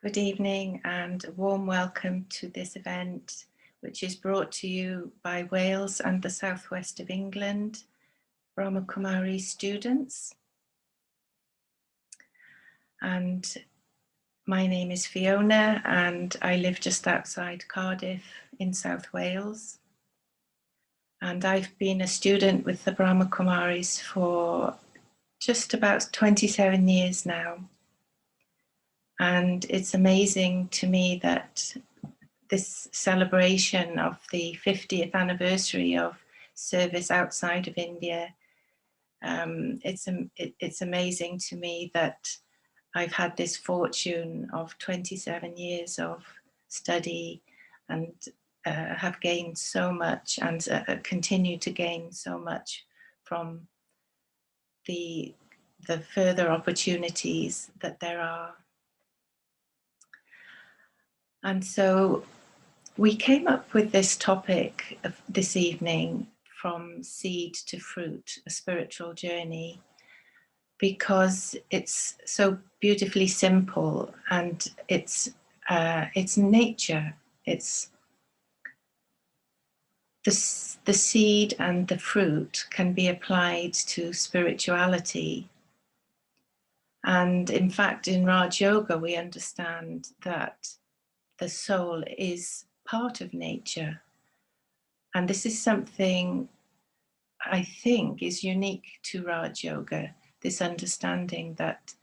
Good evening and a warm welcome to this event, which is brought to you by Wales and the southwest of England, Brahma Kumaris students. And my name is Fiona and I live just outside Cardiff in South Wales. And I've been a student with the Brahma Kumaris for just about 27 years now. And it's amazing to me that this celebration of the 50th anniversary of service outside of India, it's amazing to me that I've had this fortune of 27 years of study and have gained so much and continue to gain so much from the further opportunities that there are. And so we came up with this topic of this evening, from seed to fruit, a spiritual journey, because it's so beautifully simple and it's nature. It's the seed and the fruit can be applied to spirituality. And in fact, in Raj Yoga, we understand that the soul is part of nature. And this is something I think is unique to Raj Yoga, this understanding that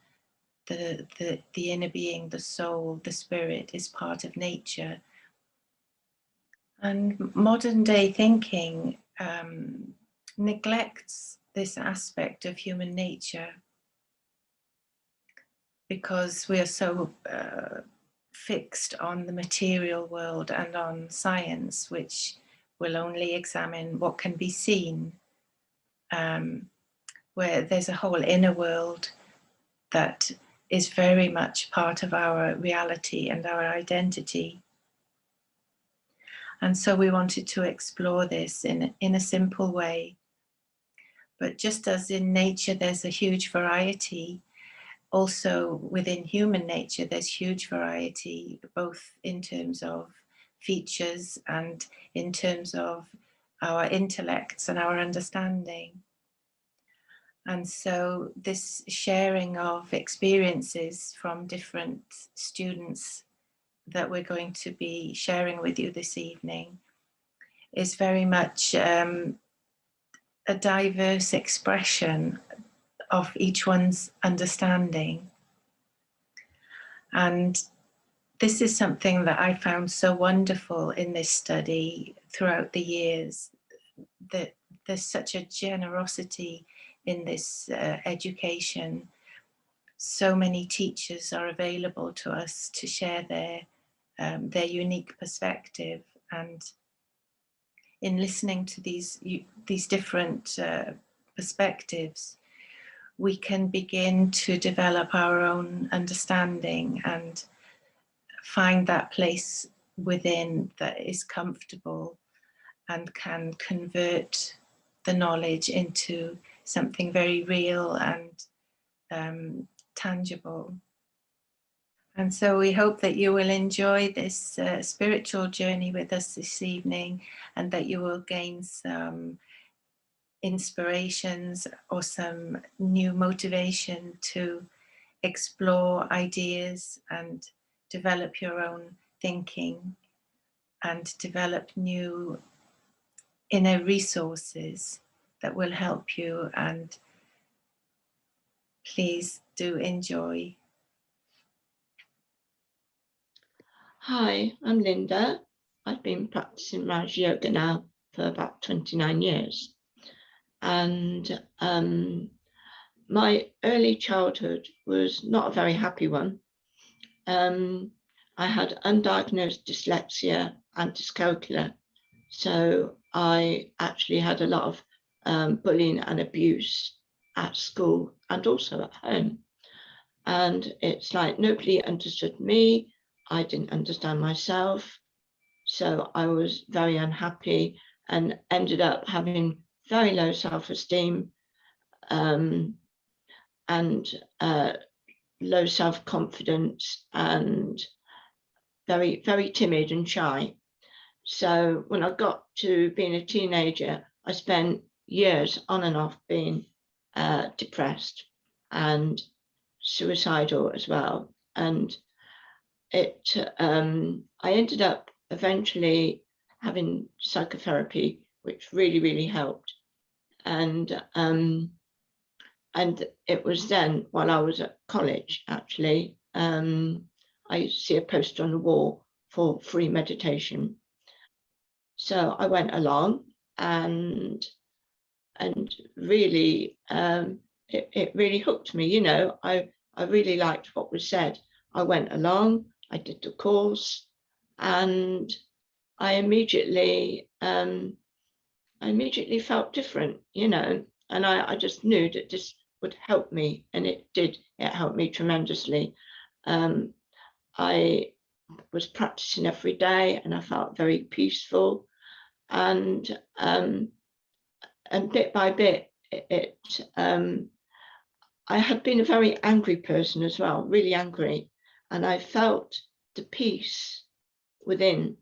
the inner being, the soul, the spirit is part of nature. And modern day thinking neglects this aspect of human nature because we are so fixed on the material world and on science, which will only examine what can be seen, where there's a whole inner world that is very much part of our reality and our identity. And so we wanted to explore this in a simple way. But just as in nature there's a huge variety, also within human nature there's huge variety, both in terms of features and in terms of our intellects and our understanding. And so this sharing of experiences from different students that we're going to be sharing with you this evening is very much a diverse expression of each one's understanding. And this is something that I found so wonderful in this study throughout the years, that there's such a generosity in this education. So many teachers are available to us to share their unique perspective, and in listening to these different perspectives, we can begin to develop our own understanding and find that place within that is comfortable and can convert the knowledge into something very real and tangible. And so we hope that you will enjoy this spiritual journey with us this evening, and that you will gain some inspirations or some new motivation to explore ideas and develop your own thinking and develop new inner resources that will help you. And please do enjoy. Hi, I'm Linda. I've been practicing Raj Yoga now for about 29 years. And my early childhood was not a very happy one. I had undiagnosed dyslexia and dyscalculia. So I actually had a lot of bullying and abuse at school and also at home. And it's like nobody understood me. I didn't understand myself. So I was very unhappy and ended up having very low self-esteem and low self-confidence and very, very timid and shy. So when I got to being a teenager, I spent years on and off being depressed and suicidal as well. And I ended up eventually having psychotherapy, which really, really helped. And it was then, while I was at college, actually, I used to see a poster on the wall for free meditation. So I went along, and really, it really hooked me. You know, I really liked what was said. I went along, I did the course, and I immediately felt different, you know, and I just knew that this would help me, and it did. It helped me tremendously. I was practicing every day, and I felt very peaceful, and bit by bit, I had been a very angry person as well, really angry, and I felt the peace within,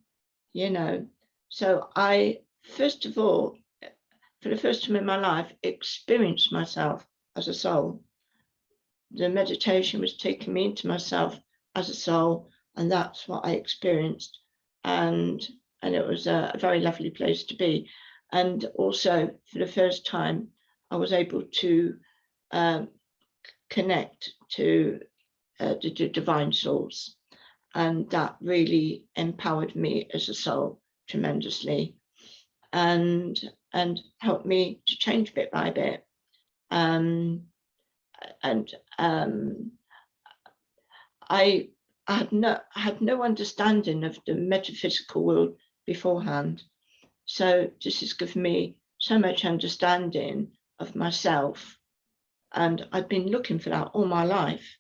you know. So I, first of all, for the first time in my life, experienced myself as a soul. The meditation was taking me into myself as a soul, and that's what I experienced. And it was a very lovely place to be. And also, for the first time, I was able to connect to the divine source, and that really empowered me as a soul tremendously, and helped me to change bit by bit. And I had no understanding of the metaphysical world beforehand, so this has given me so much understanding of myself, and I've been looking for that all my life.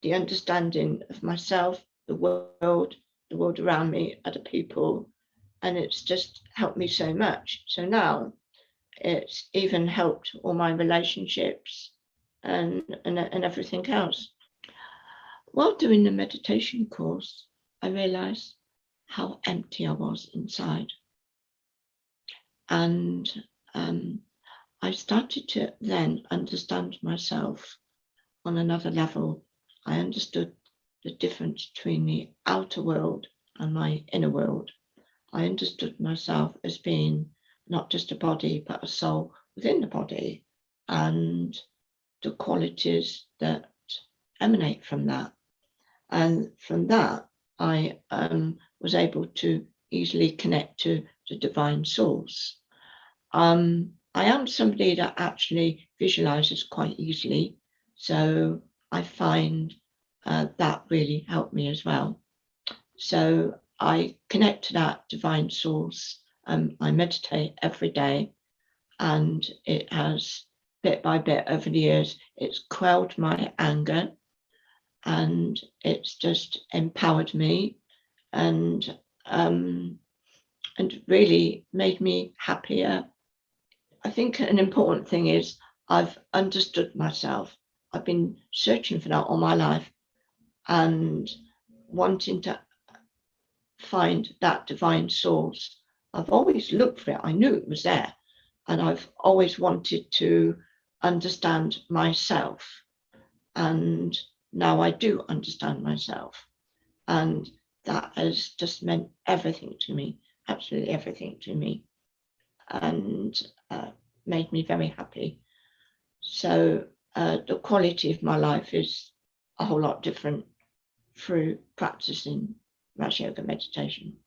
The understanding of myself, the world around me, other people, and it's just helped me so much. So now it's even helped all my relationships and everything else. While doing the meditation course, I realized how empty I was inside. And I started to then understand myself on another level. I understood the difference between the outer world and my inner world. I understood myself as being not just a body, but a soul within the body, and the qualities that emanate from that. And from that, I was able to easily connect to the divine source. I am somebody that actually visualizes quite easily, so I find that really helped me as well. So I connect to that divine source. I meditate every day, and it has, bit by bit over the years, it's quelled my anger, and it's just empowered me, and really made me happier. I think an important thing is I've understood myself. I've been searching for that all my life, and wanting to find that divine source. I've always looked for it. I knew it was there, and I've always wanted to understand myself, and now I do understand myself, and that has just meant everything to me, absolutely everything to me, and made me very happy. So the quality of my life is a whole lot different through practicing Raja Yoga meditation.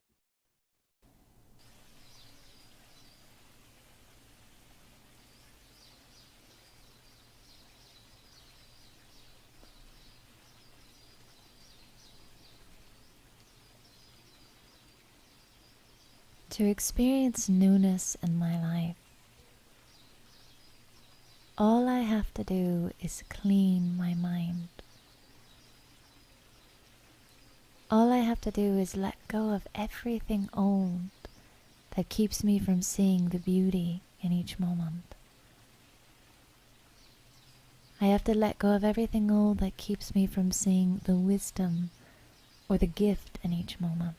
To experience newness in my life, all I have to do is clean my mind. All I have to do is let go of everything old that keeps me from seeing the beauty in each moment. I have to let go of everything old that keeps me from seeing the wisdom or the gift in each moment.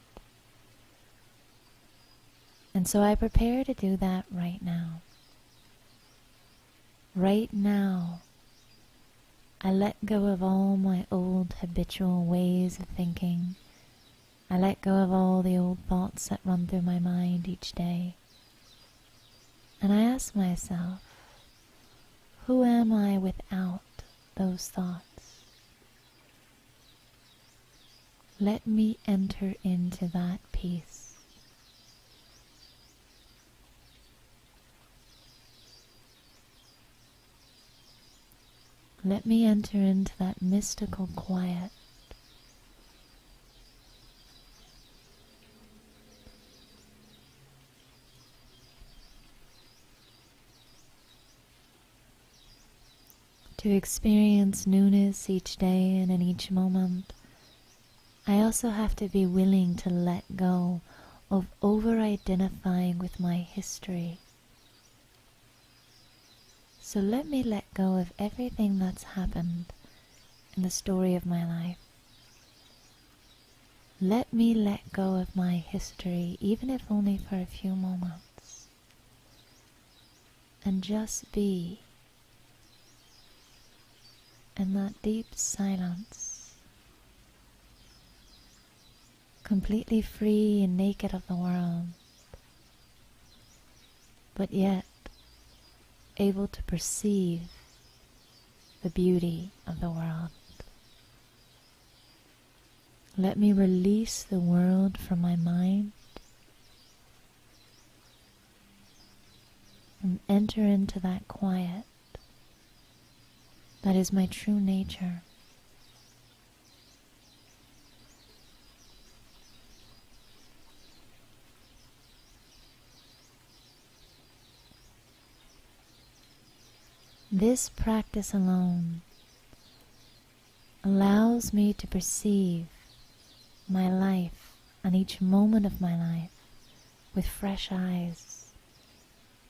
And so I prepare to do that right now. Right now, I let go of all my old habitual ways of thinking. I let go of all the old thoughts that run through my mind each day. And I ask myself, who am I without those thoughts? Let me enter into that peace. Let me enter into that mystical quiet. To experience newness each day and in each moment, I also have to be willing to let go of over-identifying with my history. So let me let go of everything that's happened in the story of my life. Let me let go of my history, even if only for a few moments, and just be in that deep silence, completely free and naked of the world, but yet able to perceive the beauty of the world. Let me release the world from my mind and enter into that quiet that is my true nature. This practice alone allows me to perceive my life and each moment of my life with fresh eyes,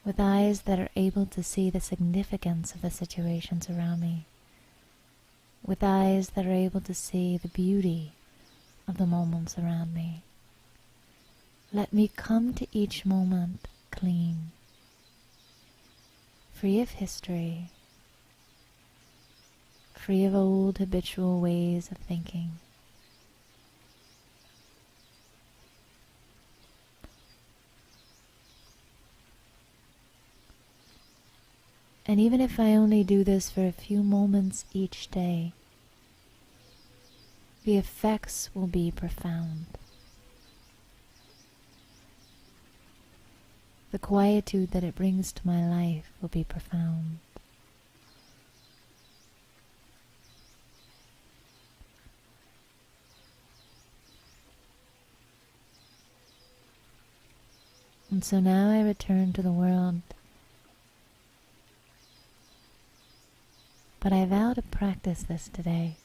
with eyes that are able to see the significance of the situations around me, with eyes that are able to see the beauty of the moments around me. Let me come to each moment clean, free of history, free of old habitual ways of thinking. And even if I only do this for a few moments each day, the effects will be profound. The quietude that it brings to my life will be profound. And so now I return to the world, but I vow to practice this today,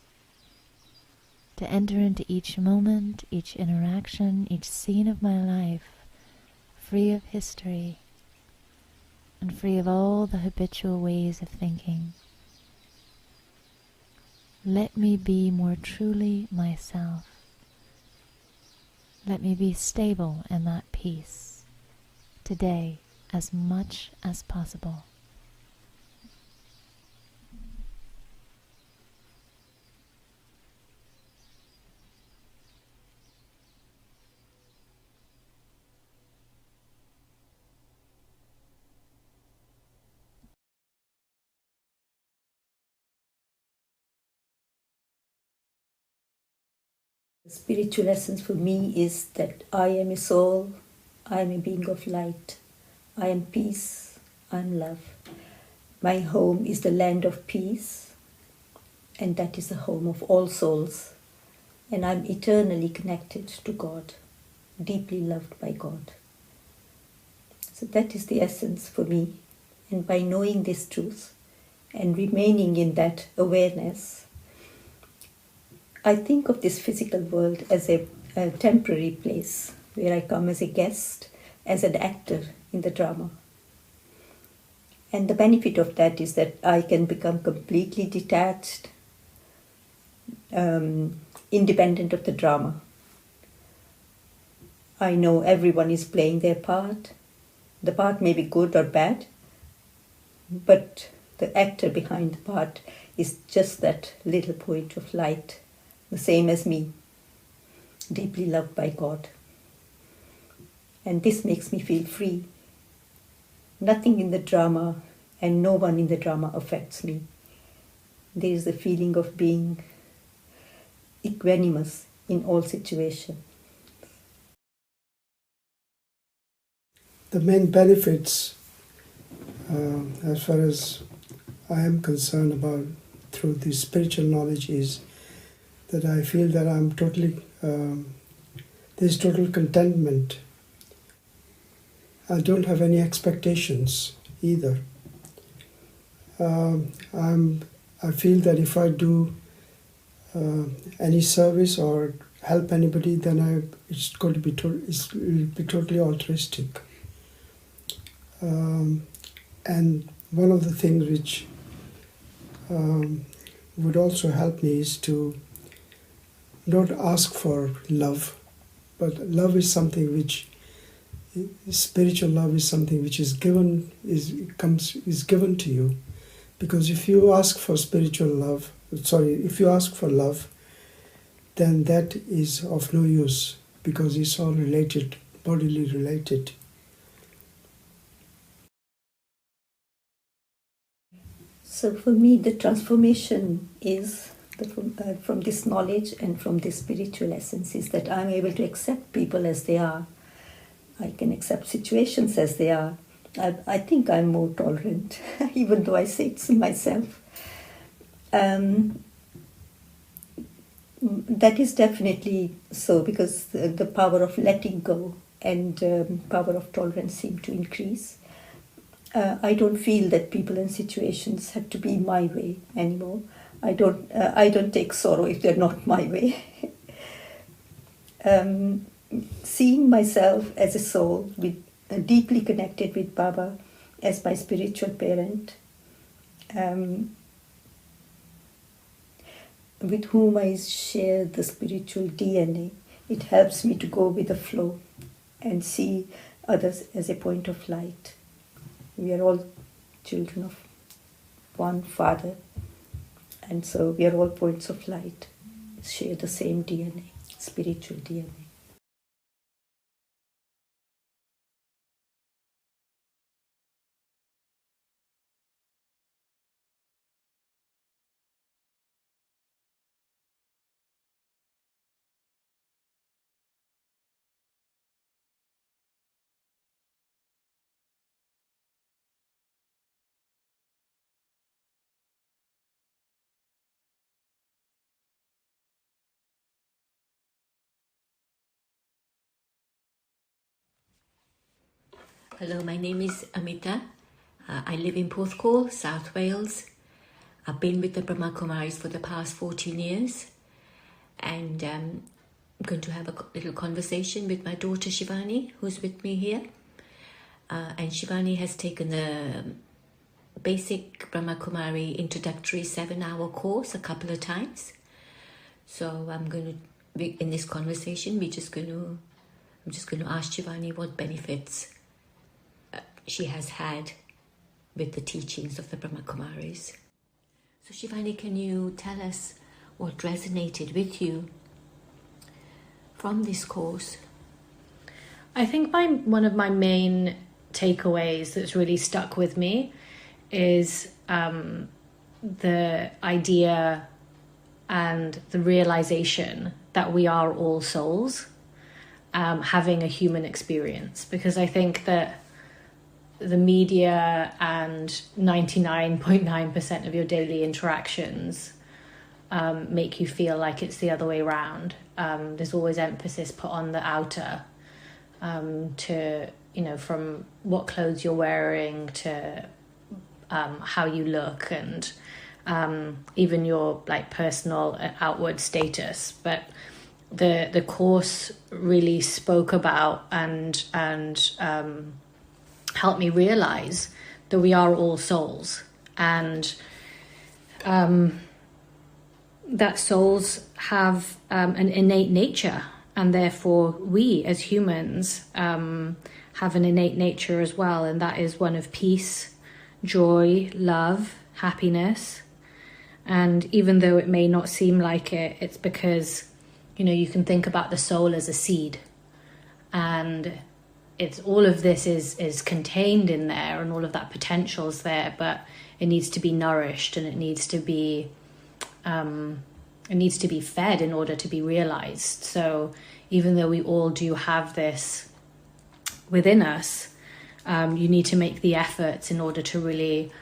to enter into each moment, each interaction, each scene of my life, free of history and free of all the habitual ways of thinking. Let me be more truly myself. Let me be stable in that peace today as much as possible. The spiritual essence for me is that I am a soul, I am a being of light, I am peace, I am love. My home is the land of peace, and that is the home of all souls. And I'm eternally connected to God, deeply loved by God. So that is the essence for me. And by knowing this truth and remaining in that awareness, I think of this physical world as a temporary place where I come as a guest, as an actor in the drama. And the benefit of that is that I can become completely detached, independent of the drama. I know everyone is playing their part. The part may be good or bad, but the actor behind the part is just that little point of light, the same as me, deeply loved by God. And this makes me feel free. Nothing in the drama and no one in the drama affects me. There is the feeling of being equanimous in all situations. The main benefits, as far as I am concerned about through this spiritual knowledge, is that I feel that I'm totally, there's total contentment. I don't have any expectations either. I feel that if I do any service or help anybody, then it's going to be it will be totally altruistic. And one of the things which would also help me is to not ask for love, but love is something which spiritual love is something which is given to you. Because if you ask for if you ask for love, then that is of no use, because it's all related, bodily related. So for me, the transformation is from this knowledge and from this spiritual essence is that I'm able to accept people as they are. I can accept situations as they are. I think I'm more tolerant, even though I say it to myself. That is definitely so, because the power of letting go and power of tolerance seem to increase. I don't feel that people and situations have to be my way anymore. I don't take sorrow if they're not my way. Seeing myself as a soul deeply connected with Baba as my spiritual parent, with whom I share the spiritual DNA, it helps me to go with the flow and see others as a point of light. We are all children of one Father, and so we are all points of light, share the same DNA, spiritual DNA. Hello, my name is Amita. I live in Porthcawl, South Wales. I've been with the Brahma Kumaris for the past 14 years, and I'm going to have a little conversation with my daughter Shivani, who's with me here. And Shivani has taken the basic Brahma Kumari introductory 7-hour course a couple of times. So in this conversation, I'm just going to ask Shivani what benefits she has had with the teachings of the Brahma Kumaris. So Shivani, can you tell us what resonated with you from this course? I think one of my main takeaways that's really stuck with me is the idea and the realization that we are all souls having a human experience. Because I think that the media and 99.9% of your daily interactions make you feel like it's the other way around. There's always emphasis put on the outer, to, from what clothes you're wearing to how you look, and even your personal outward status. But the course really spoke about and helped me realize that we are all souls, and that souls have an innate nature, and therefore we as humans have an innate nature as well, and that is one of peace, joy, love, happiness. And even though it may not seem like it, it's because, you know, you can think about the soul as a seed, and it's all of this is contained in there, and all of that potential is there, but it needs to be nourished, and it needs to be fed in order to be realized. So even though we all do have this within us, you need to make the efforts in order to really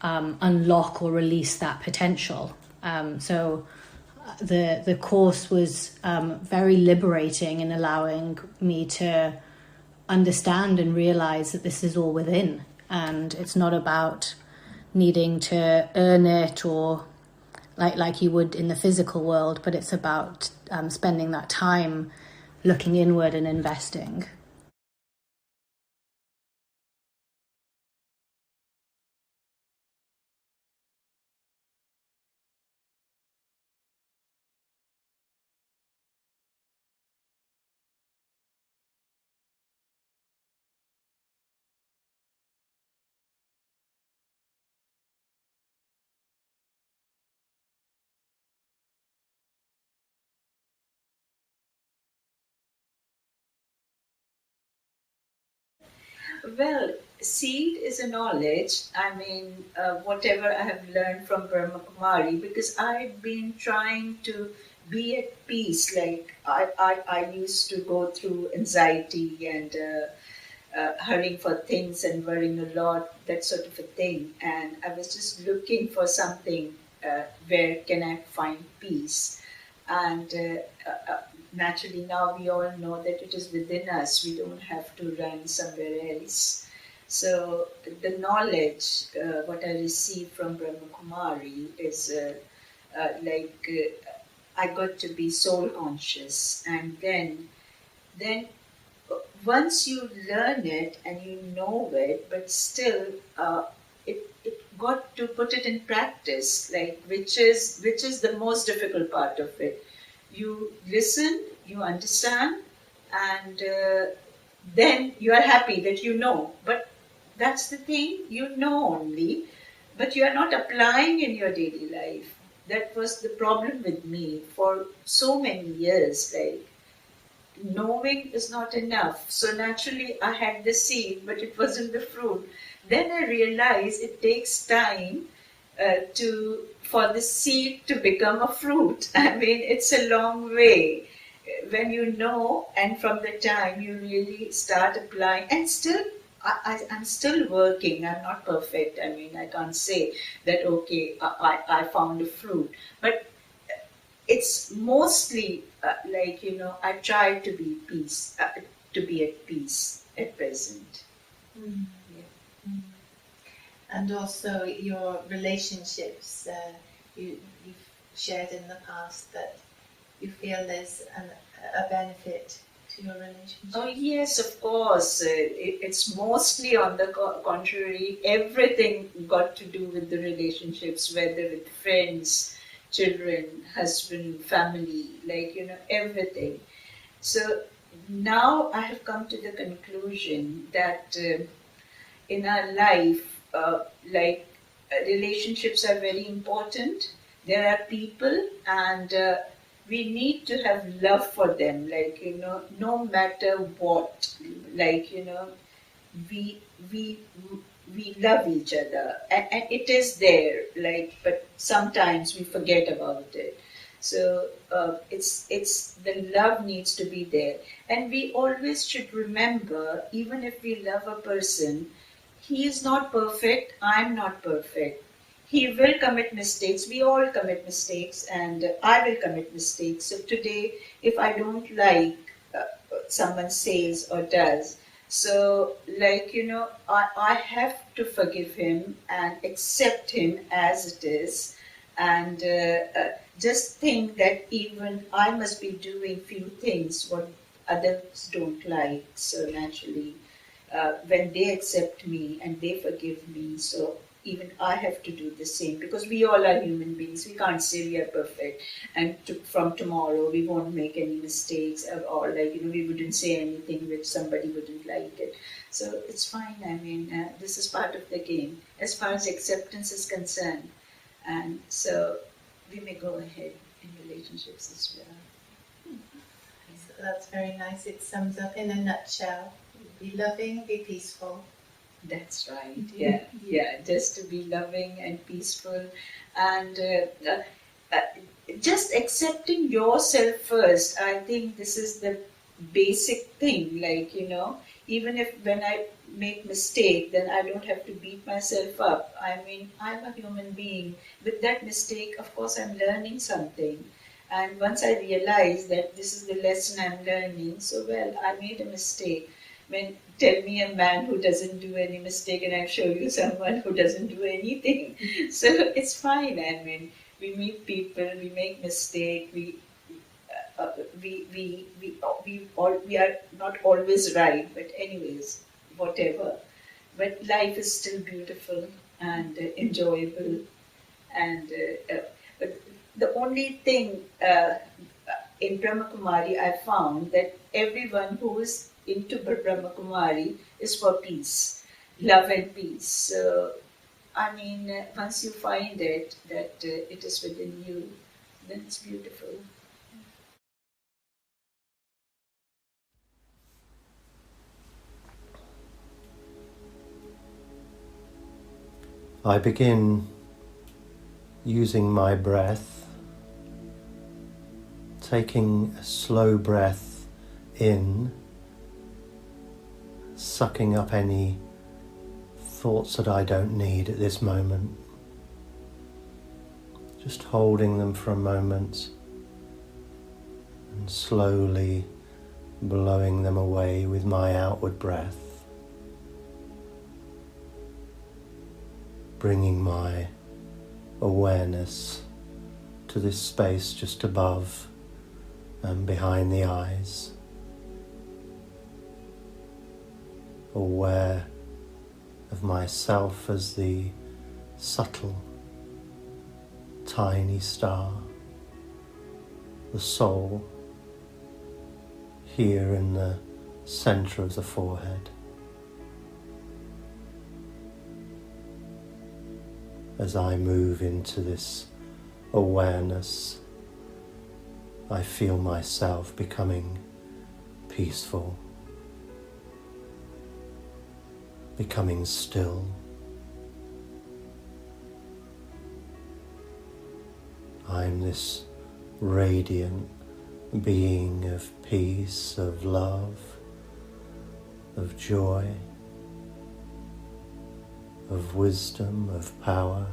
unlock or release that potential. So the course was very liberating in allowing me to understand and realize that this is all within, and it's not about needing to earn it or like you would in the physical world, but it's about spending that time looking inward and investing. Well, seed is a knowledge. I mean, whatever I have learned from Brahma Kumari, because I've been trying to be at peace. Like I used to go through anxiety and hurrying for things and worrying a lot, that sort of a thing. And I was just looking for something where can I find peace. And naturally, now we all know that it is within us. We don't have to run somewhere else. So the knowledge, what I received from Brahma Kumari is I got to be soul conscious, and then once you learn it and you know it, but still it got to put it in practice, like which is the most difficult part of it. You listen, you understand, and then you are happy that you know. But that's the thing, you know only, but you are not applying in your daily life. That was the problem with me for so many years. Like, knowing is not enough. So naturally I had the seed, but it wasn't the fruit. Then I realized it takes time for the seed to become a fruit. I mean, it's a long way when you know, and from the time you really start applying. And still, I'm still working. I'm not perfect. I mean, I can't say that, okay, I found a fruit. But it's mostly I try to be at peace at present. Mm. Yeah. Mm. And also your relationships, you've shared in the past that you feel there's a benefit to your relationship. Oh yes, of course. It's mostly on the contrary. Everything got to do with the relationships, whether with friends, children, husband, family, everything. So now I have come to the conclusion that in our life, relationships are very important. There are people, and we need to have love for them, no matter what, we love each other, and it is there, but sometimes we forget about it. So it's the love needs to be there, and we always should remember, even if we love a person, he is not perfect, I'm not perfect. He will commit mistakes, we all commit mistakes, and I will commit mistakes. So today, if I don't like someone says or does, so I have to forgive him and accept him as it is, and just think that even I must be doing few things what others don't like. So naturally, when they accept me and they forgive me, so even I have to do the same, because we all are human beings. We can't say we are perfect, and from tomorrow we won't make any mistakes, or like, we wouldn't say anything which somebody wouldn't like it. So it's fine. I mean, this is part of the game as far as acceptance is concerned, and so we may go ahead in relationships as well. So that's very nice. It sums up in a nutshell. Be loving, be peaceful. That's right. Yeah. Just to be loving and peaceful, and just accepting yourself first. I think this is the basic thing. Like, even if when I make mistake, then I don't have to beat myself up. I mean, I'm a human being. With that mistake, of course, I'm learning something. And once I realize that this is the lesson I'm learning, so well, I made a mistake. Tell me a man who doesn't do any mistake, and I'll show you someone who doesn't do anything. So it's fine. I mean, we meet people, we make mistake, we are not always right, but anyways, whatever. But life is still beautiful and enjoyable, and the only thing in Brahma Kumari I found that everyone who is into Brahma Kumari is for peace, love and peace. So, I mean, once you find it, that it is within you, then it's beautiful. I begin using my breath, taking a slow breath in, sucking up any thoughts that I don't need at this moment, just holding them for a moment and slowly blowing them away with my outward breath, bringing my awareness to this space just above and behind the eyes, aware of myself as the subtle, tiny star, the soul, here in the center of the forehead. As I move into this awareness, I feel myself becoming peaceful, becoming still. I'm this radiant being of peace, of love, of joy, of wisdom, of power.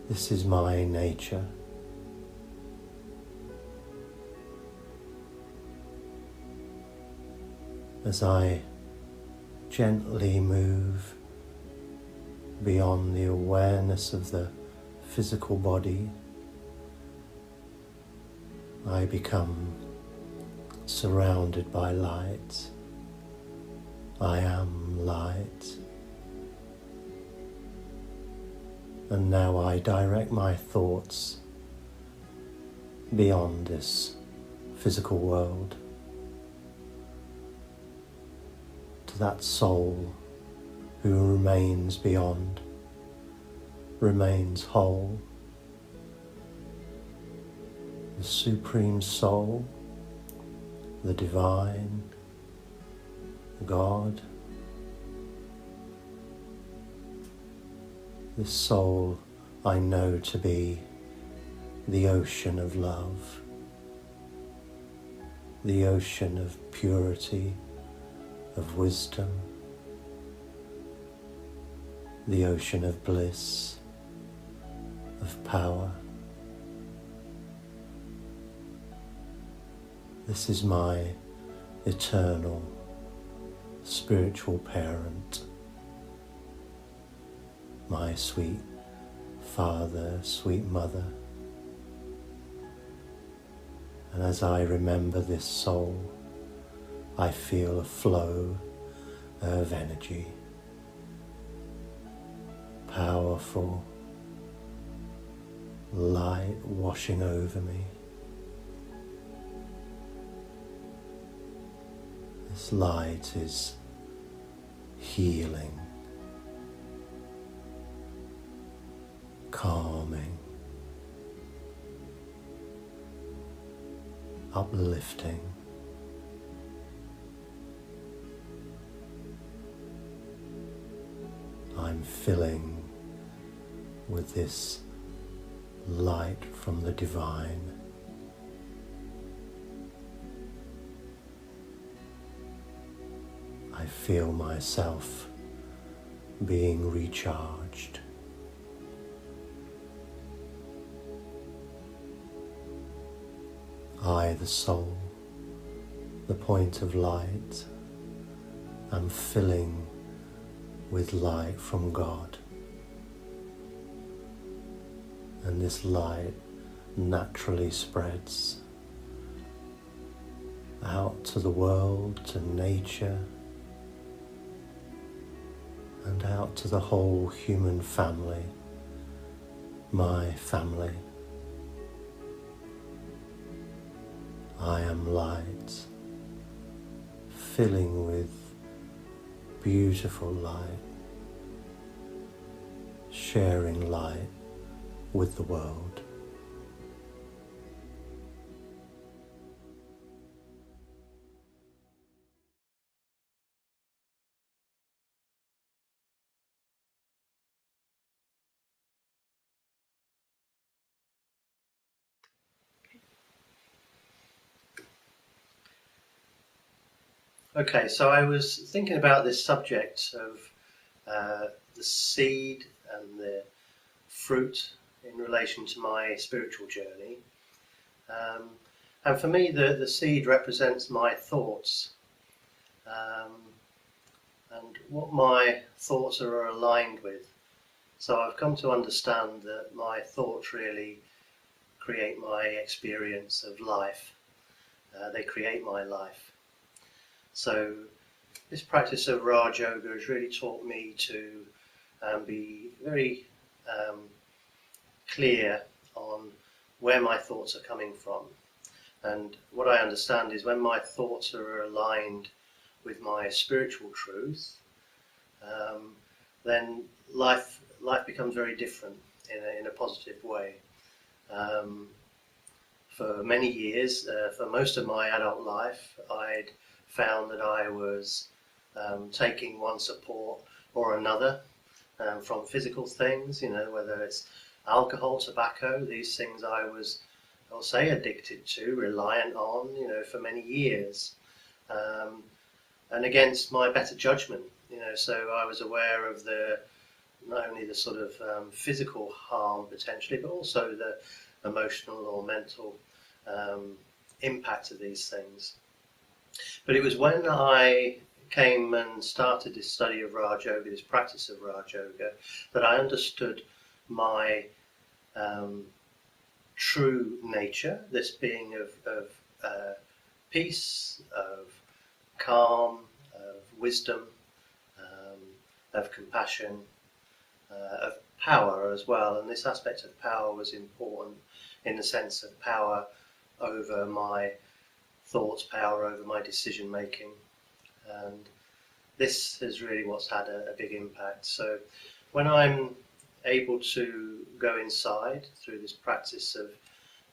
This is my nature. As I gently move beyond the awareness of the physical body, I become surrounded by light. I am light. And now I direct my thoughts beyond this physical world to that soul who remains beyond, remains whole, the Supreme Soul, the Divine, God. This soul I know to be the ocean of love, the ocean of purity, of wisdom, the ocean of bliss, of power. This is my eternal spiritual parent, my sweet father, sweet mother. And as I remember this soul I feel a flow of energy, powerful light washing over me. This light is healing, calming, uplifting. I'm filling with this light from the divine. I feel myself being recharged. I, the soul, the point of light, am filling with light from God. And this light naturally spreads out to the world, to nature, and out to the whole human family, my family. I am light, filling with beautiful light, sharing light with the world. Okay, so I was thinking about this subject of the seed and the fruit in relation to my spiritual journey. And for me, the seed represents my thoughts, and what my thoughts are aligned with. So I've come to understand that my thoughts really create my experience of life. They create my life. So this practice of Raj Yoga has really taught me to be very clear on where my thoughts are coming from. And what I understand is when my thoughts are aligned with my spiritual truth, then life becomes very different in a positive way. For many years, for most of my adult life, I'd found that I was taking one support or another from physical things, whether it's alcohol, tobacco, these things I'll say addicted to, reliant on, for many years, and against my better judgment, so I was aware of not only the sort of physical harm potentially, but also the emotional or mental impact of these things. But it was when I came and started this study of Raj Yoga, this practice of Raj Yoga, that I understood my true nature, this being of peace, of calm, of wisdom, of compassion, of power as well. And this aspect of power was important in the sense of power over my thoughts, power over my decision making. And this is really what's had a big impact. So when I'm able to go inside through this practice of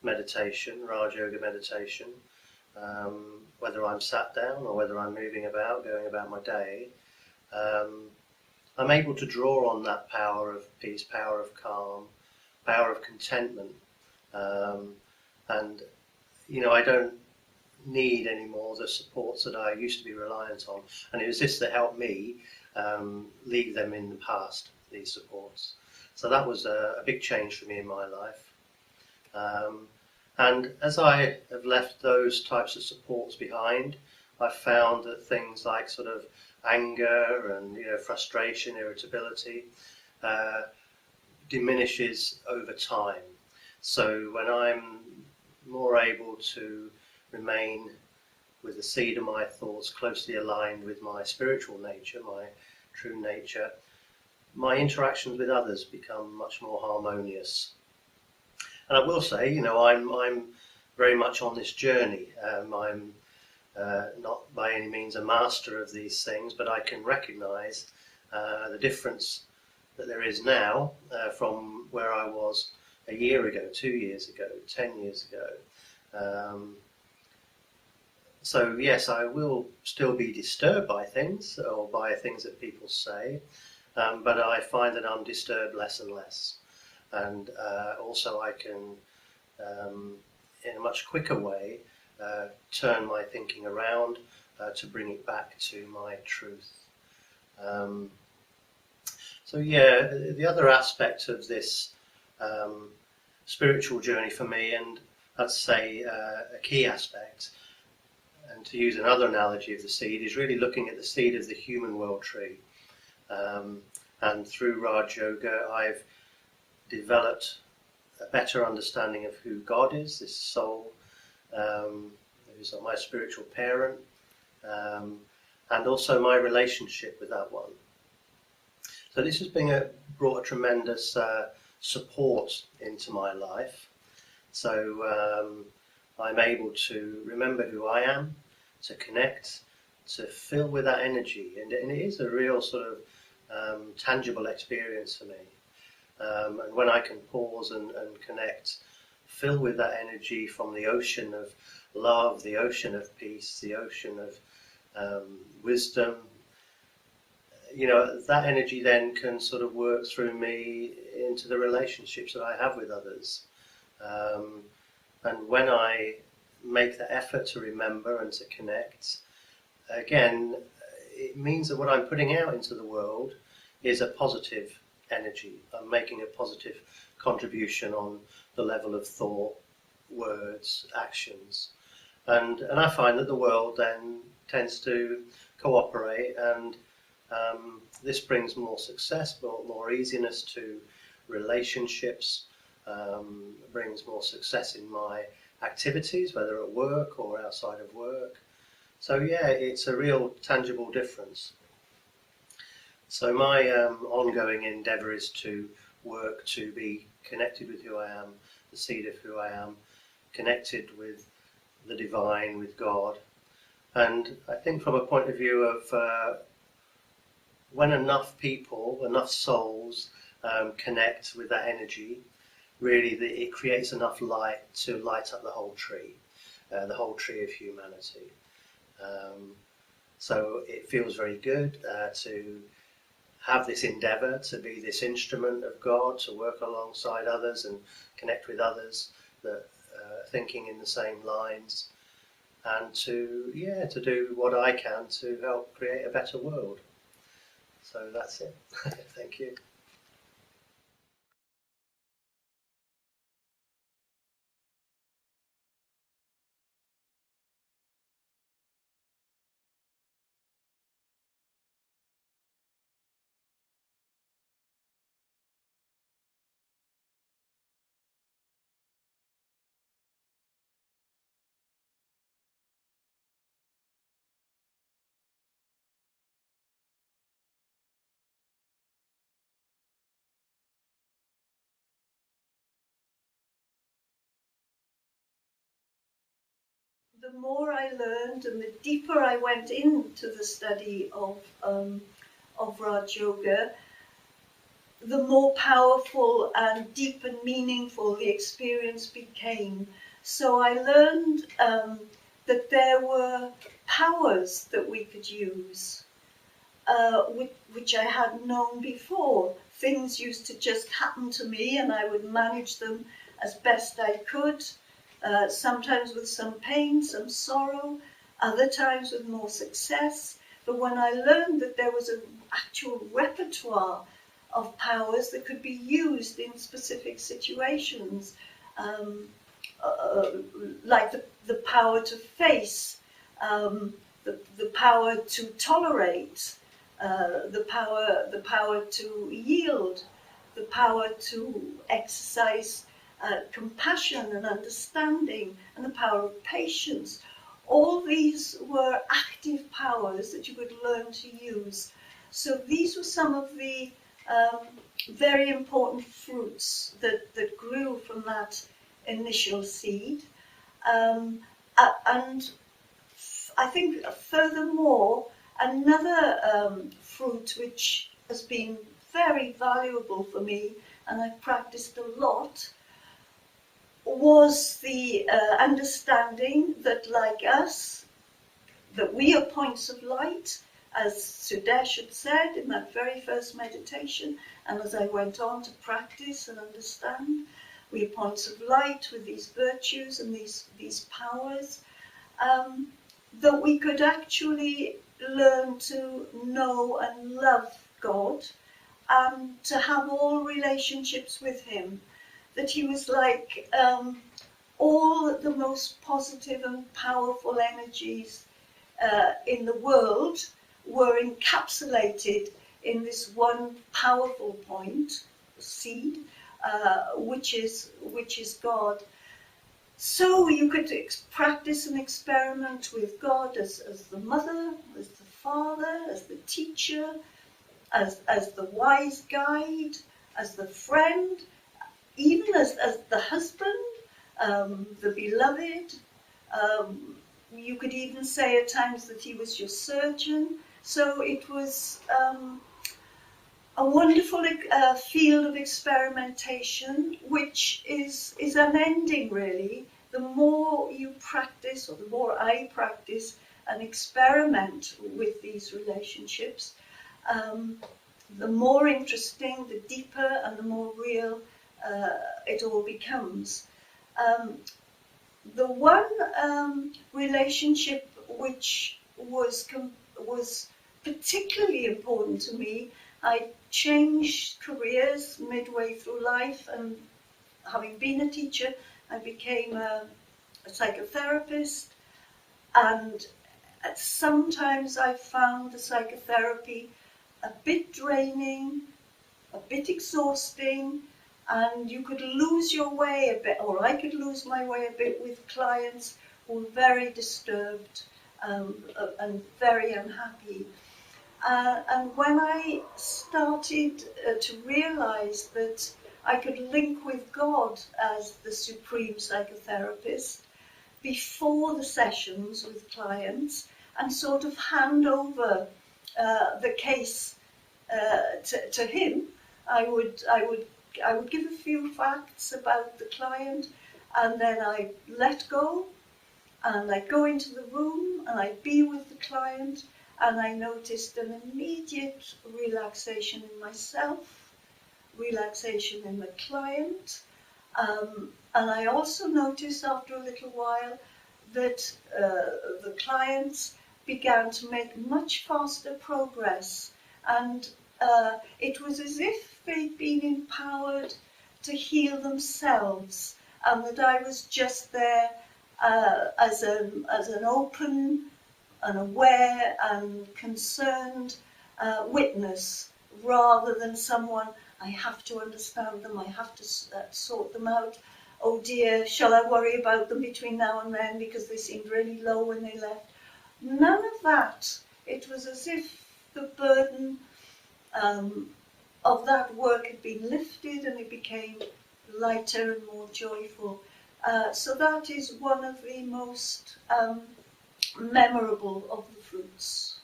meditation, Raj Yoga meditation, whether I'm sat down or whether I'm moving about, going about my day, I'm able to draw on that power of peace, power of calm, power of contentment, and I don't need anymore the supports that I used to be reliant on, and it was this that helped me leave them in the past, these supports. So that was a big change for me in my life, and as I have left those types of supports behind, I've found that things like sort of anger and frustration, irritability diminishes over time. So when I'm more able to remain with the seed of my thoughts closely aligned with my spiritual nature, my true nature, my interactions with others become much more harmonious. And I will say, you know, I'm very much on this journey. I'm not by any means a master of these things, but I can recognize the difference that there is now from where I was a year ago, 2 years ago, 10 years ago. So yes, I will still be disturbed by things or by things that people say, but I find that I'm disturbed less and less. And also I can, in a much quicker way, turn my thinking around to bring it back to my truth. So yeah, the other aspect of this spiritual journey for me, and I'd say a key aspect, and to use another analogy of the seed, is really looking at the seed of the human world tree. And through Raj Yoga, I've developed a better understanding of who God is, this soul, who's my spiritual parent, and also my relationship with that one. So this has brought a tremendous support into my life. So I'm able to remember who I am, to connect, to fill with that energy, and it is a real sort of tangible experience for me. And when I can pause and connect, fill with that energy from the ocean of love, the ocean of peace, the ocean of wisdom, you know, that energy then can sort of work through me into the relationships that I have with others. And when I make the effort to remember and to connect, again, it means that what I'm putting out into the world is a positive energy. I'm making a positive contribution on the level of thought, words, actions. And I find that the world then tends to cooperate, and this brings more success, more easiness to relationships, brings more success in my activities, whether at work or outside of work. So yeah, it's a real tangible difference. So my ongoing endeavour is to work to be connected with who I am, the seed of who I am, connected with the divine, with God. And I think from a point of view of when enough people, enough souls connect with that energy, really it creates enough light to light up the whole tree of humanity. So it feels very good to have this endeavour, to be this instrument of God, to work alongside others and connect with others that are thinking in the same lines, and to do what I can to help create a better world. So that's it. Thank you. The more I learned and the deeper I went into the study of Raj Yoga, the more powerful and deep and meaningful the experience became. So I learned that there were powers that we could use, which I hadn't known before. Things used to just happen to me and I would manage them as best I could. Sometimes with some pain, some sorrow, other times with more success. But when I learned that there was an actual repertoire of powers that could be used in specific situations, like the power to face, the power to tolerate, the power to yield, the power to exercise compassion and understanding, and the power of patience. all these were active powers that you could learn to use. So these were some of the very important fruits that grew from that initial seed. And I think furthermore, another fruit which has been very valuable for me, and I've practiced a lot, was the understanding that, like us, that we are points of light, as Sudesh had said in that very first meditation, and as I went on to practice and understand, we are points of light with these virtues and these powers, that we could actually learn to know and love God and to have all relationships with Him, that He was like all the most positive and powerful energies in the world were encapsulated in this one powerful point, seed, which is God. So you could practice and experiment with God as the mother, as the father, as the teacher, as the wise guide, as the friend, even as the husband, the beloved. You could even say at times that he was your surgeon. So it was a wonderful field of experimentation, which is unending, really. The more you practice, or the more I practice and experiment with these relationships, the more interesting, the deeper, and the more real it all becomes. The one relationship which was particularly important to me, I changed careers midway through life, and having been a teacher, I became a psychotherapist, and sometimes I found the psychotherapy a bit draining, a bit exhausting, and you could lose your way a bit, or I could lose my way a bit with clients who were very disturbed and very unhappy. And when I started to realize that I could link with God as the supreme psychotherapist before the sessions with clients and sort of hand over the case to him, I would give a few facts about the client, and then I let go, and I'd go into the room and I'd be with the client, and I noticed an immediate relaxation in myself, relaxation in the client, and I also noticed after a little while that the clients began to make much faster progress, and it was as if they'd been empowered to heal themselves, and that I was just there as an open and aware and concerned witness, rather than someone, I have to understand them, I have to sort them out. Oh dear, shall I worry about them between now and then because they seemed really low when they left? None of that. It was as if the burden of that work had been lifted and it became lighter and more joyful. So that is one of the most memorable of the fruits.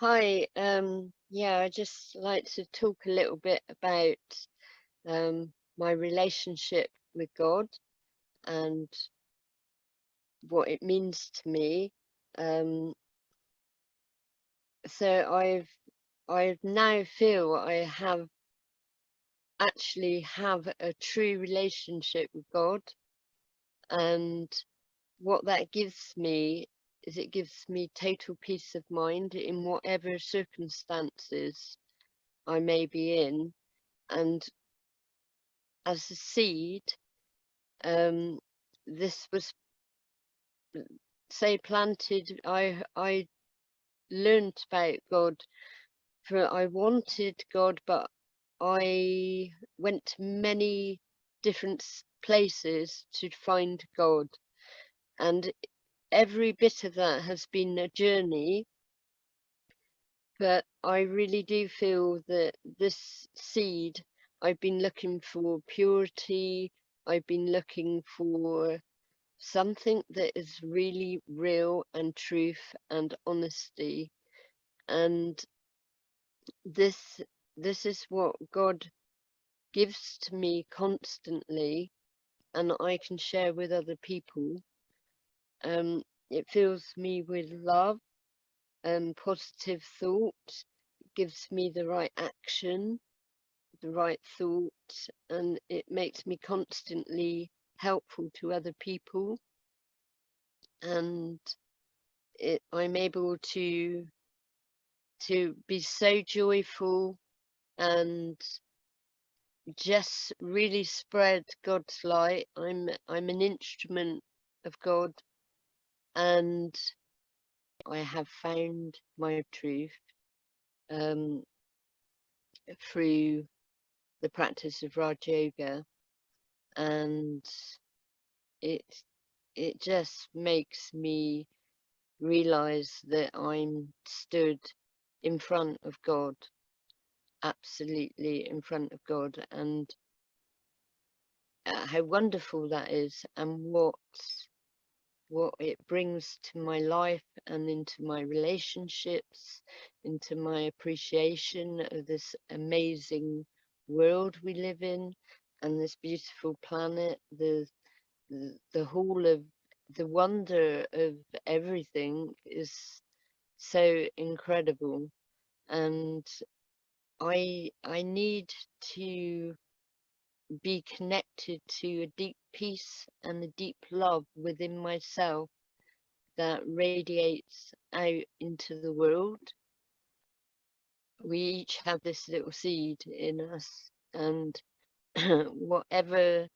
Hi, yeah, I'd just like to talk a little bit about my relationship with God and what it means to me. So I now feel I actually have a true relationship with God, and what that gives me is it gives me total peace of mind in whatever circumstances I may be in. And as a seed, this was, say, planted. I learned about God, for I wanted God, but I went to many different places to find God, and every bit of that has been a journey. But I really do feel that this seed, I've been looking for purity, I've been looking for something that is really real and truth and honesty. And this is what God gives to me constantly, and I can share with other people. It fills me with love and positive thought. It gives me the right action, the right thought, and it makes me constantly helpful to other people. And I'm able to be so joyful and just really spread God's light. I'm an instrument of God, and I have found my truth through the practice of Raj Yoga, and it just makes me realize that I'm stood in front of God, absolutely in front of God, and how wonderful that is, and what it brings to my life and into my relationships, into my appreciation of this amazing world we live in and this beautiful planet, the whole of the wonder of everything is so incredible. And I need to be connected to a deep peace and a deep love within myself that radiates out into the world. We each have this little seed in us, and whatever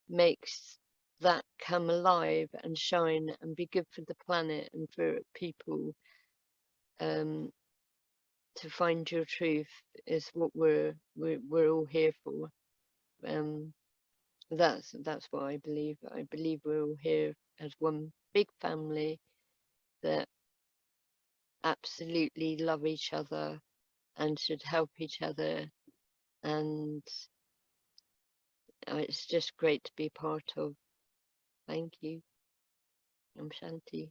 makes that come alive and shine and be good for the planet and for people, to find your truth is what we're all here for. That's what I believe. I believe we're all here as one big family that absolutely love each other and should help each other, and it's just great to be part of. Thank you. Om Shanti.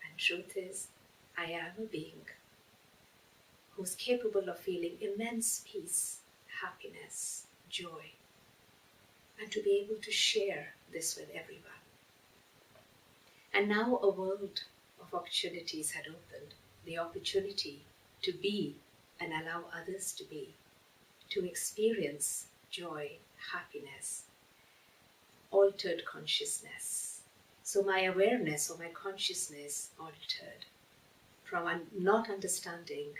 And truth is, I am a being who's capable of feeling immense peace, happiness, joy, and to be able to share this with everyone. And now a world of opportunities had opened, the opportunity to be and allow others to be, to experience joy, happiness, altered consciousness. So my awareness or my consciousness altered from not understanding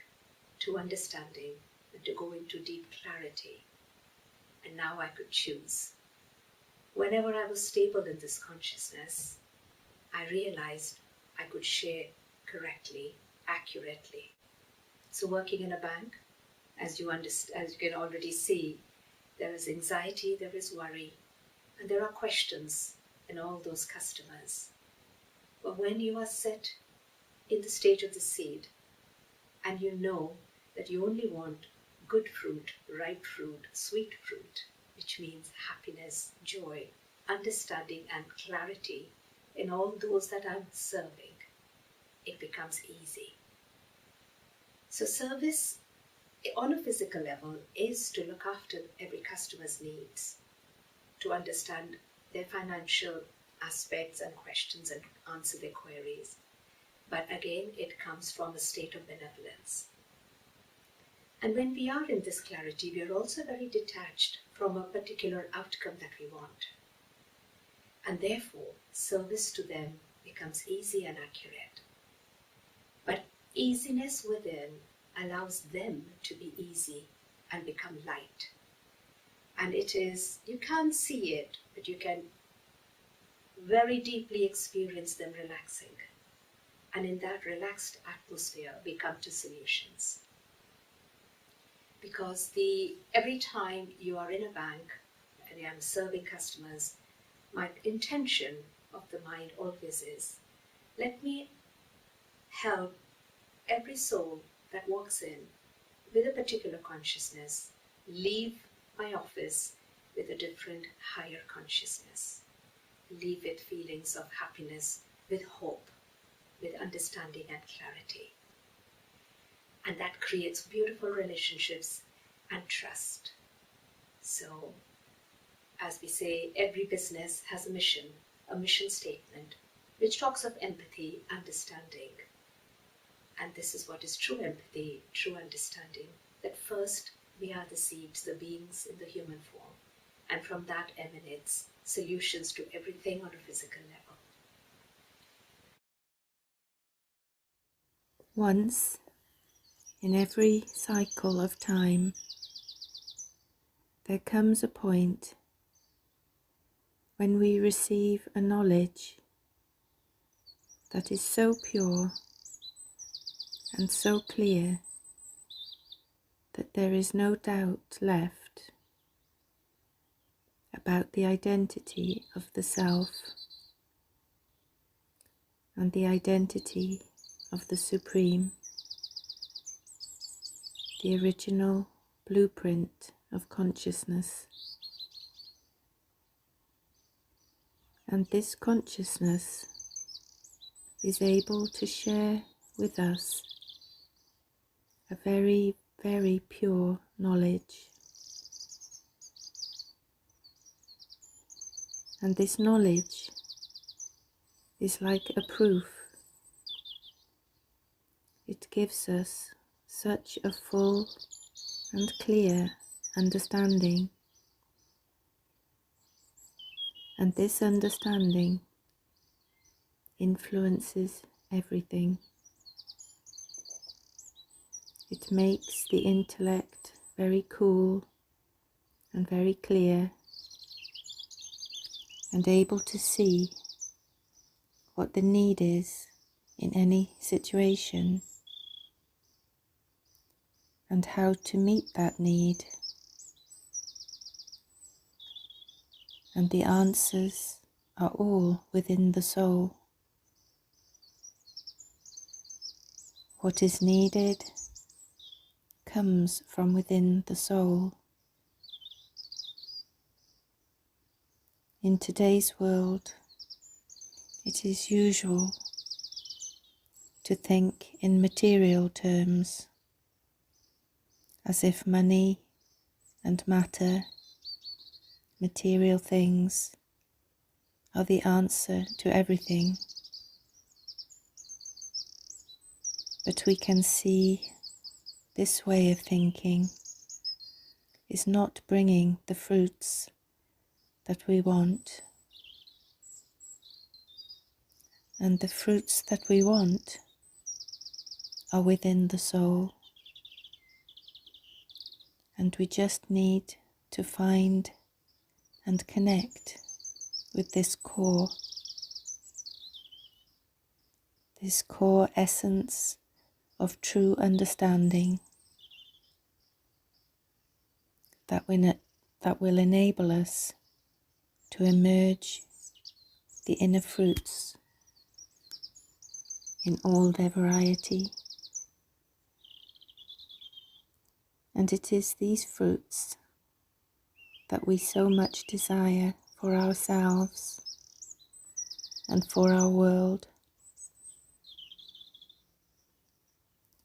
to understanding and to go into deep clarity. And now I could choose. Whenever I was stable in this consciousness, I realized I could share correctly, accurately. So working in a bank, as you can already see, there is anxiety, there is worry, and there are questions in all those customers. But when you are set in the stage of the seed, and you know that you only want good fruit, ripe fruit, sweet fruit, which means happiness, joy, understanding and clarity in all those that I'm serving, it becomes easy. So service on a physical level is to look after every customer's needs, to understand their financial aspects and questions and answer their queries. But again, it comes from a state of benevolence. And when we are in this clarity, we are also very detached from a particular outcome that we want. And therefore, service to them becomes easy and accurate. But easiness within allows them to be easy and become light. And it is, you can't see it, but you can very deeply experience them relaxing. And in that relaxed atmosphere, we come to solutions. Because every time you are in a bank and I'm serving customers, my intention of the mind always is, let me help every soul that walks in with a particular consciousness leave my office with a different higher consciousness. Leave with feelings of happiness, with hope, with understanding and clarity. And that creates beautiful relationships and trust. So, as we say, every business has a mission statement, which talks of empathy, understanding. And this is what is true empathy, true understanding, that first we are the seeds, the beings in the human form, and from that emanates solutions to everything on a physical level. Once in every cycle of time, there comes a point when we receive a knowledge that is so pure and so clear that there is no doubt left about the identity of the self and the identity of the Supreme, the original blueprint of consciousness. And this consciousness is able to share with us a very, very pure knowledge. And this knowledge is like a proof. It gives us such a full and clear understanding. And this understanding influences everything. It makes the intellect very cool and very clear and able to see what the need is in any situation and how to meet that need. And the answers are all within the soul. What is needed comes from within the soul. In today's world, it is usual to think in material terms, as if money and matter, material things, are the answer to everything. But we can see this way of thinking is not bringing the fruits that we want. And the fruits that we want are within the soul. And we just need to find and connect with this core essence of true understanding that will enable us to emerge the inner fruits in all their variety. And it is these fruits that we so much desire for ourselves and for our world.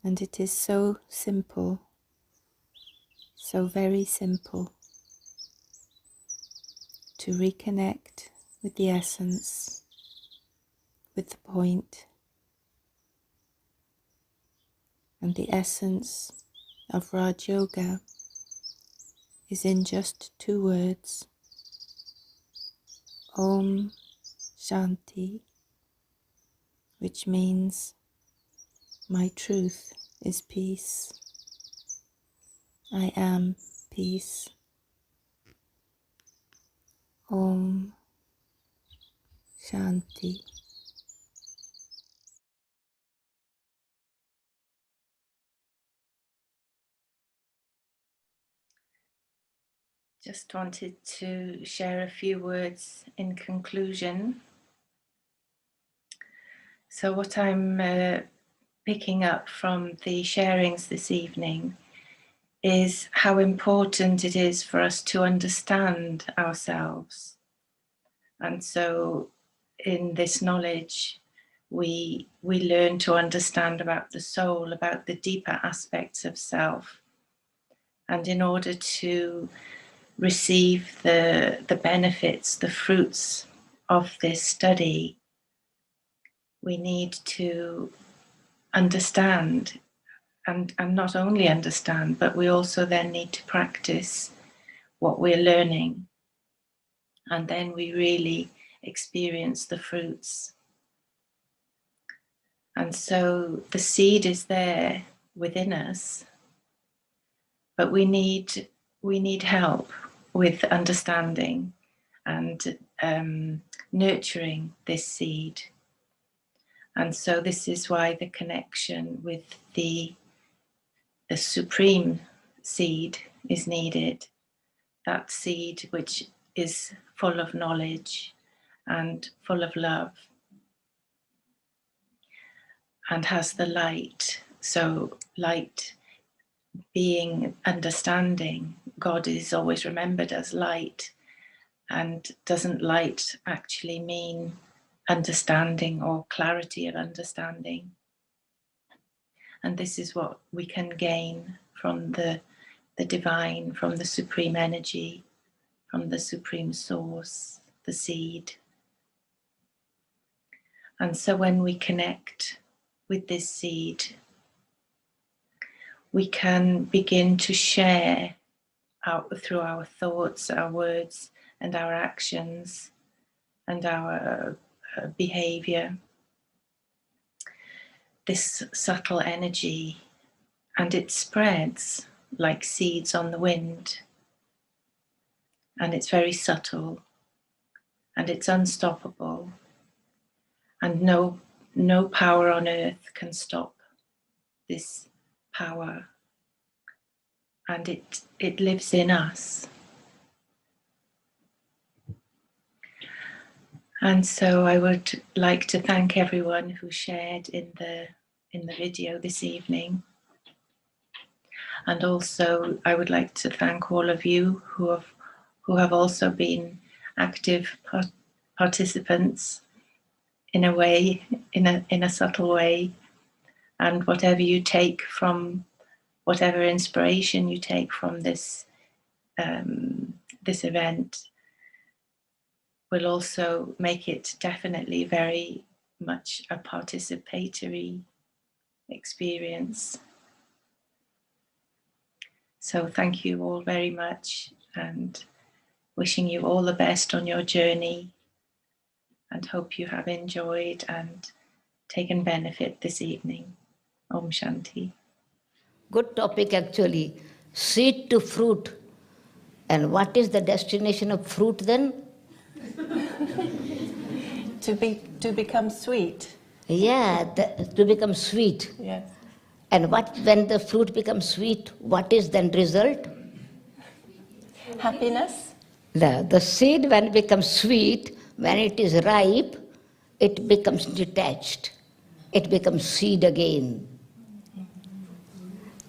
And it is so simple, so very simple, to reconnect with the essence, with the point. And the essence of Raj Yoga is in just 2 words: Om Shanti, which means my truth is peace. I am peace. Om Shanti. Just wanted to share a few words in conclusion. So what I'm picking up from the sharings this evening is how important it is for us to understand ourselves. And so in this knowledge, we learn to understand about the soul, about the deeper aspects of self. And in order to receive the benefits, the fruits of this study, we need to understand, and not only understand, but we also then need to practice what we're learning. And then we really experience the fruits. And so the seed is there within us, but we need help with understanding and nurturing this seed. And so this is why the connection with the supreme seed is needed. That seed which is full of knowledge and full of love and has the light. So light being understanding, God is always remembered as light. And doesn't light actually mean understanding or clarity of understanding? And this is what we can gain from the divine, from the supreme energy, from the supreme source, the seed. And so when we connect with this seed, we can begin to share through our thoughts, our words, and our actions, and our behavior, this subtle energy, and it spreads like seeds on the wind. And it's very subtle, and it's unstoppable, and no power on earth can stop this power, and it lives in us. And so I would like to thank everyone who shared in the video this evening. And also I would like to thank all of you who have also been active participants in a way, in a subtle way. And whatever you take from, whatever inspiration you take from this this event, will also make it definitely very much a participatory experience. So thank you all very much, and wishing you all the best on your journey, and hope you have enjoyed and taken benefit this evening. Om Shanti. Good topic actually. Seed to fruit. And what is the destination of fruit then? To become sweet. Yeah, to become sweet. Yes. And when the fruit becomes sweet, what is then result? Happiness. The seed when it becomes sweet, when it is ripe, it becomes detached. It becomes seed again.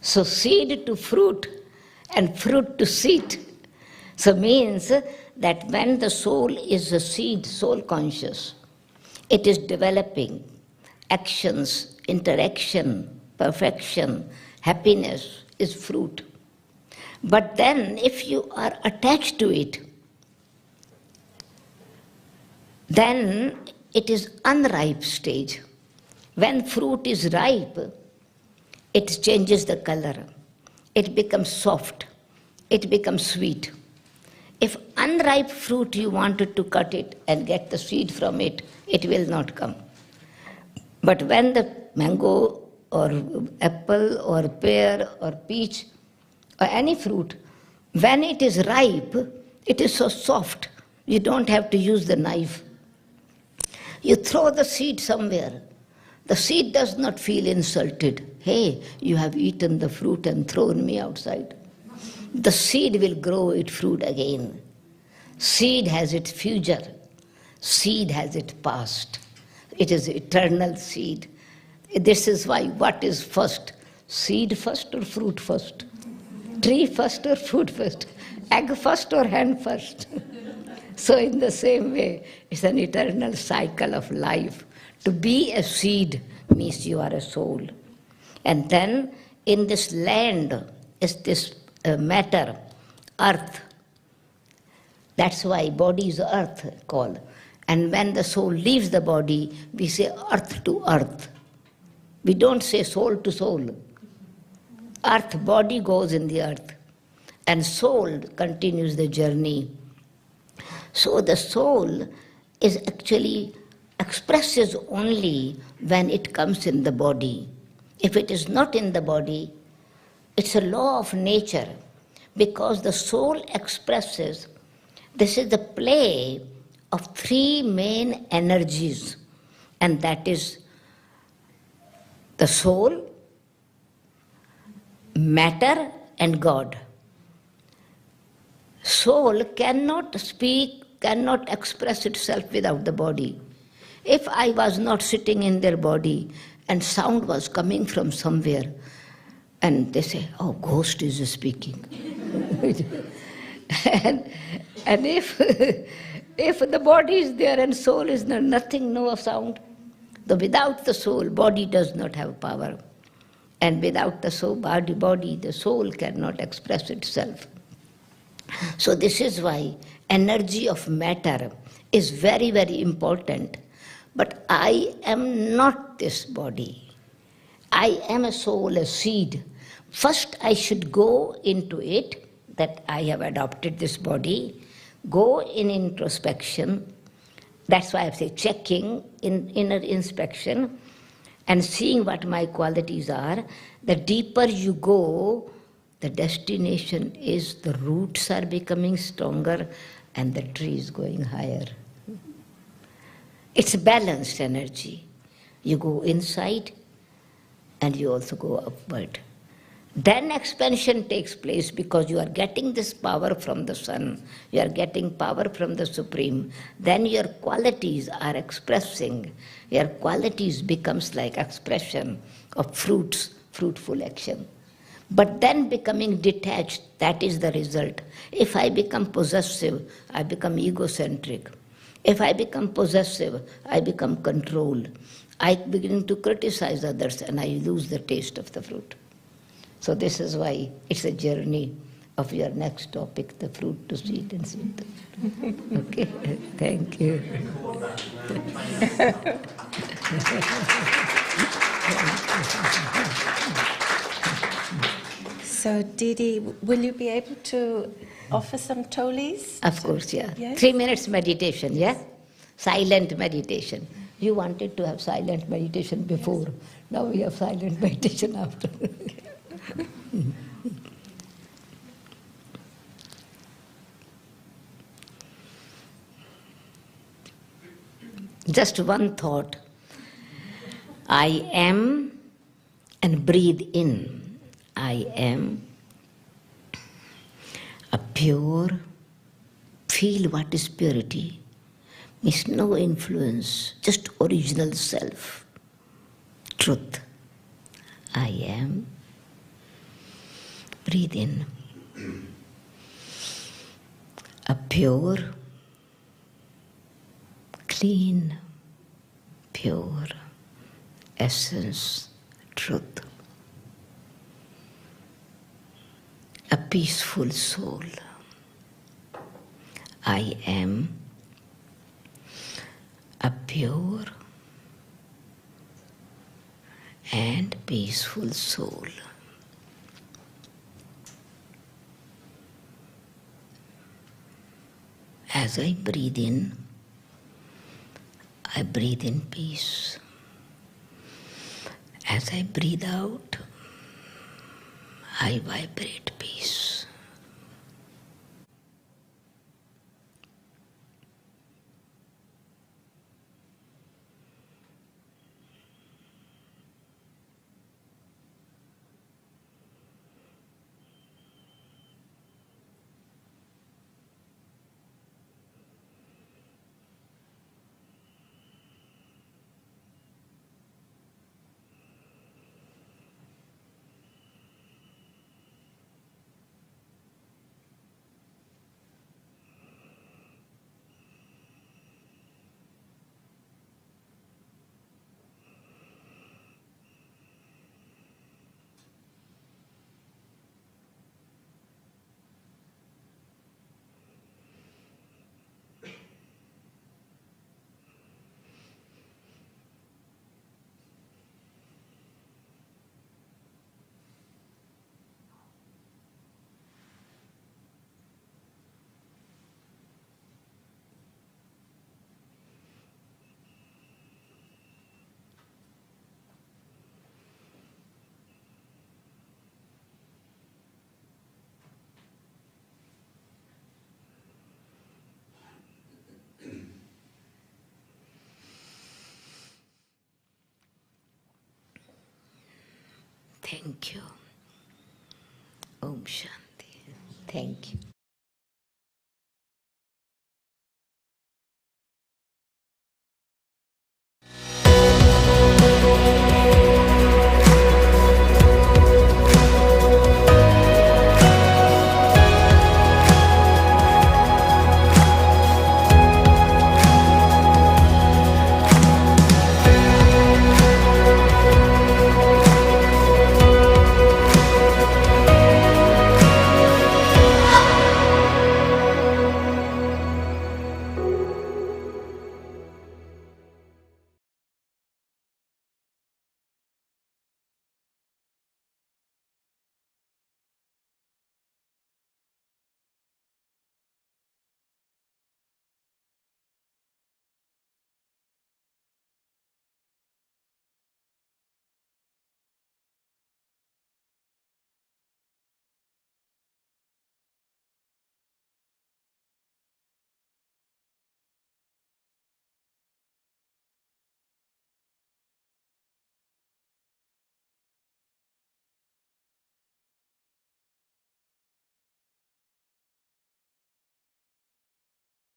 So seed to fruit and fruit to seed. So means that when the soul is a seed, soul conscious, it is developing actions, interaction, perfection, happiness is fruit. But then if you are attached to it, then it is unripe stage. When fruit is ripe, it changes the color. It becomes soft. It becomes sweet. If unripe fruit you wanted to cut it and get the seed from it, it will not come. But when the mango or apple or pear or peach or any fruit, when it is ripe, it is so soft, you don't have to use the knife. You throw the seed somewhere. The seed does not feel insulted. Hey, you have eaten the fruit and thrown me outside. The seed will grow its fruit again. Seed has its future. Seed has its past. It is eternal seed. This is why what is first? Seed first or fruit first? Tree first or fruit first? Egg first or hen first? So in the same way, it's an eternal cycle of life. To be a seed means you are a soul. And then in this land is this matter, earth. That's why body is earth called. And when the soul leaves the body, we say earth to earth. We don't say soul to soul. Earth, body goes in the earth. And soul continues the journey. So the soul is actually expresses only when it comes in the body. If it is not in the body, it's a law of nature, because the soul expresses, this is the play of three main energies, and that is the soul, matter, and God. Soul cannot speak, cannot express itself without the body. If I was not sitting in their body and sound was coming from somewhere, and they say, oh, ghost is speaking. and if the body is there and soul is there, nothing, no sound. Without the soul, body does not have power. And without the soul, body, the soul cannot express itself. So this is why energy of matter is very, very important. But I am not this body. I am a soul, a seed. First I should go into it, that I have adopted this body, go in introspection. That's why I say checking, in inner inspection, and seeing what my qualities are. The deeper you go, the destination is the roots are becoming stronger and the tree is going higher. It's balanced energy. You go inside and you also go upward. Then expansion takes place because you are getting this power from the sun. You are getting power from the Supreme. Then your qualities are expressing. Your qualities becomes like expression of fruits, fruitful action. But then becoming detached, that is the result. If I become possessive, I become egocentric. If I become possessive, I become controlled. I begin to criticize others and I lose the taste of the fruit. So this is why it's a journey of your next topic, the fruit to seed and seed to fruit. Okay, thank you. So Didi, will you be able to offer some tolis? Of course, yeah. Yes? 3 minutes meditation, yeah? Silent meditation. You wanted to have silent meditation before. Yes. Now we have silent meditation after. Just one thought. I am, and breathe in. I am a pure, feel what is purity. Means no influence, just original self. Truth. I am. Breathe in. pure, clean, pure essence, truth. A peaceful soul. I am a pure and peaceful soul. As I breathe in peace. As I breathe out, I vibrate peace. Thank you. Om Shanti. Thank you.